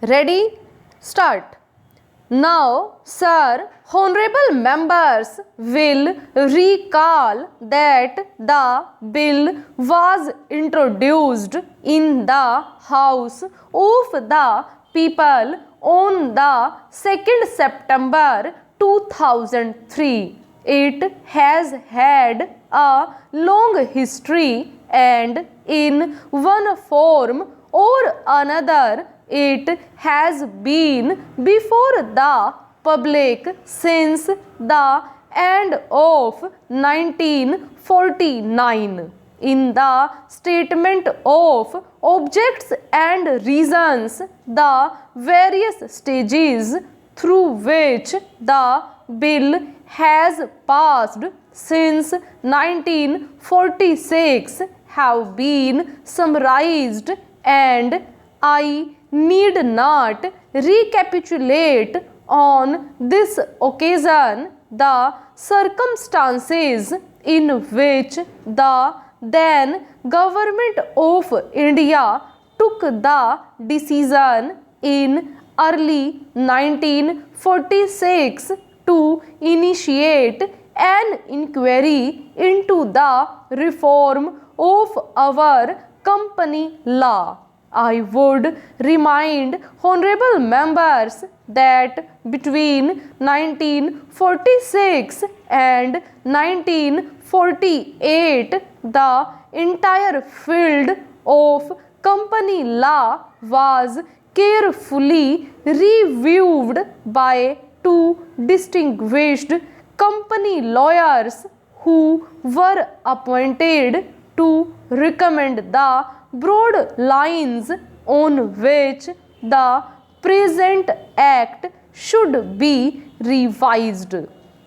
Ready? Start. Now, sir, honorable members will recall that the bill was introduced in the House of the People on the 2nd September 2003. It has had a long history and in one form or another it has been before the public since the end of 1949. In the statement of objects and reasons, the various stages through which the bill has passed since 1946 have been summarized, and I need not recapitulate on this occasion the circumstances in which the then government of India took the decision in early 1946 to initiate an inquiry into the reform of our company law. I would remind honorable members that between 1946 and 1948 the entire field of company law was carefully reviewed by two distinguished company lawyers who were appointed to recommend the broad lines on which the present act should be revised.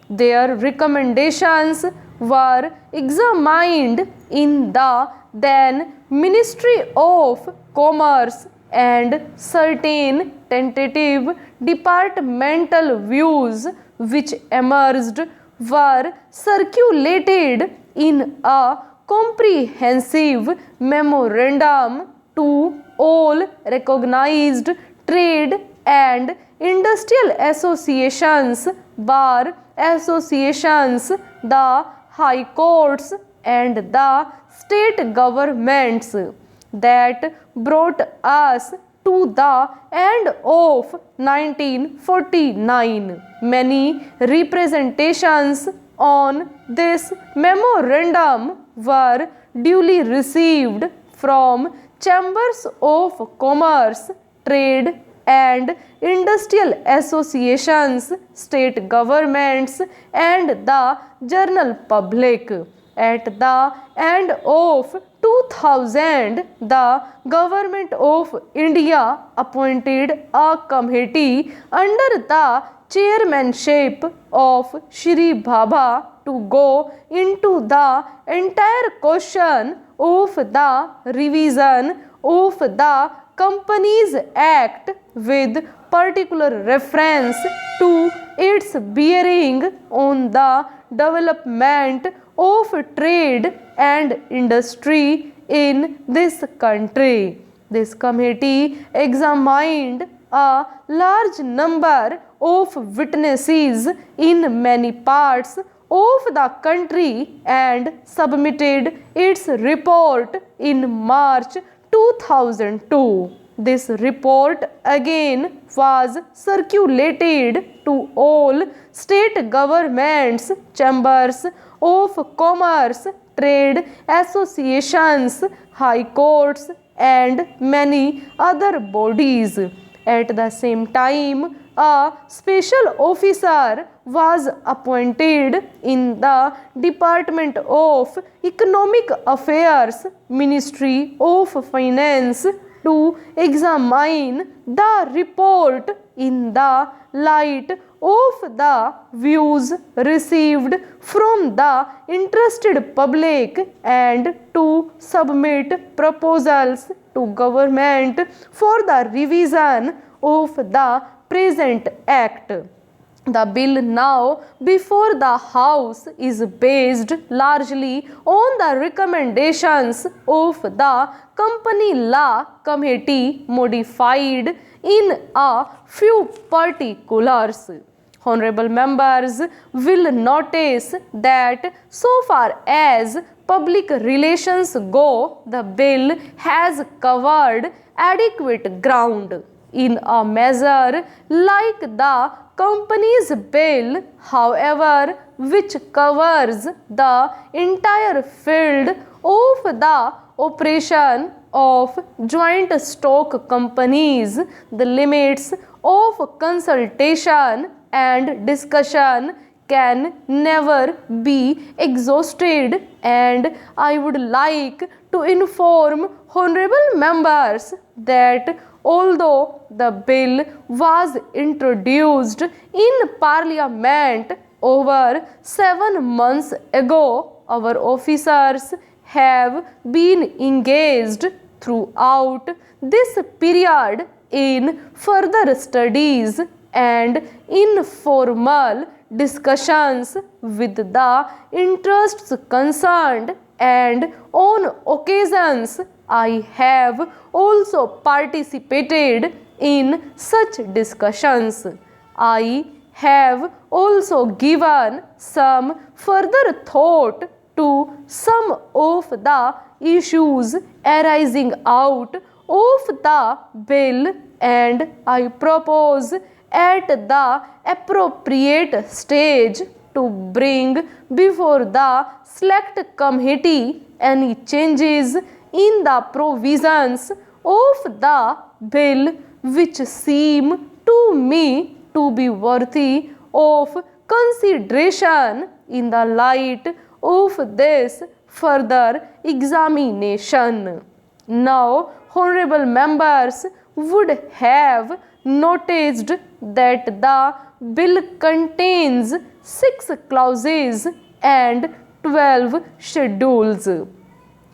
Their recommendations were examined in the then Ministry of Commerce, and certain tentative departmental views which emerged were circulated in a comprehensive memorandum to all recognized trade and industrial associations, bar associations, the high courts and the state governments. That brought us to the end of 1949. Many representations on this memorandum were duly received from chambers of commerce, trade and industrial associations, state governments and the general public. At the end of 2000, the Government of India appointed a committee under the chairmanship of Shri Bhabha to go into the entire question of the revision of the Companies Act with particular reference to its bearing on the development of trade and industry in this country. This committee examined a large number of witnesses in many parts of the country and submitted its report in March 2002. This report again was circulated to all state governments, chambers of commerce, trade associations, high courts and many other bodies. At the same time, a special officer was appointed in the Department of Economic Affairs, Ministry of Finance, to examine the report in the light of the views received from the interested public and to submit proposals to government for the revision of the present act. The bill now before the House is based largely on the recommendations of the Company Law Committee, modified in a few particulars. Honorable members will notice that so far as public relations go, the bill has covered adequate ground. In a measure like the Companies Bill, however, which covers the entire field of the operation of joint stock companies, the limits of consultation and discussion can never be exhausted, and I would like to inform honorable members that although the bill was introduced in Parliament over 7 months ago, our officers have been engaged throughout this period in further studies and informal discussions with the interests concerned, and on occasions I have also participated in such discussions. I have also given some further thought to some of the issues arising out of the bill, and I propose at the appropriate stage to bring before the select committee any changes in the provisions of the bill which seem to me to be worthy of consideration in the light of this further examination. Now, honorable members would have noticed that the bill contains 6 clauses and 12 schedules.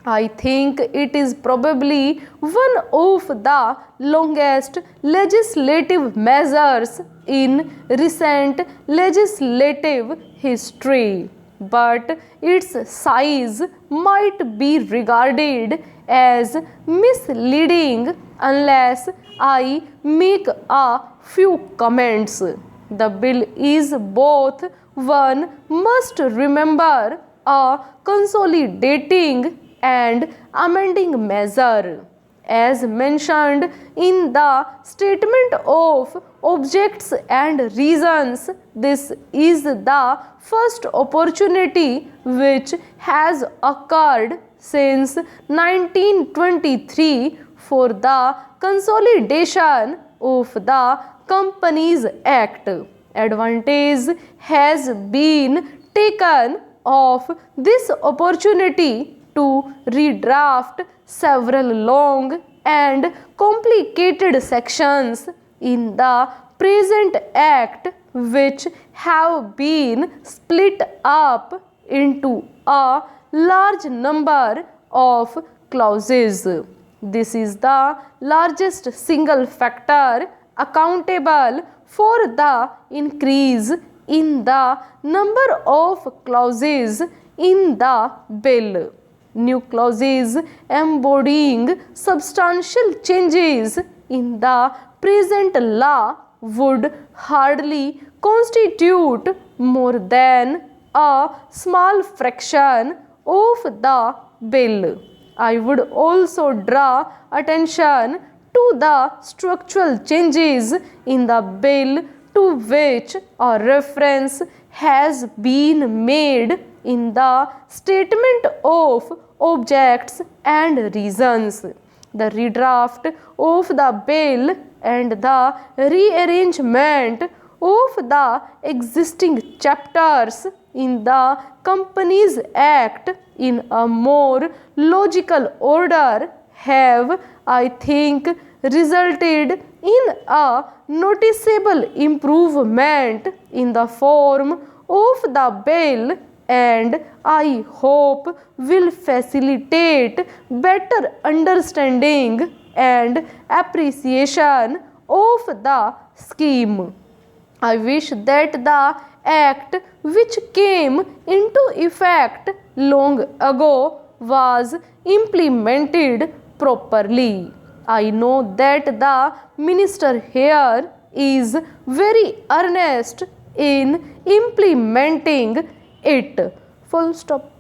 I think it is probably one of the longest legislative measures in recent legislative history, but its size might be regarded as misleading unless I make a few comments. The bill is both, one must remember, a consolidating and amending measure. As mentioned in the statement of objects and reasons, this is the first opportunity which has occurred since 1923 for the consolidation of the Companies Act. Advantage has been taken of this opportunity to redraft several long and complicated sections in the present Act, which have been split up into a large number of clauses. This is the largest single factor accountable for the increase in the number of clauses in the bill. New clauses embodying substantial changes in the present law would hardly constitute more than a small fraction of the bill. I would also draw attention to the structural changes in the bill to which a reference has been made in the statement of objects and reasons. The redraft of the bill and the rearrangement of the existing chapters in the Companies Act in a more logical order have, I think, resulted in a noticeable improvement in the form of the bill, and I hope will facilitate better understanding and appreciation of the scheme. I wish that the act which came into effect long ago was implemented properly. I know that the minister here is very earnest in implementing it. Full stop.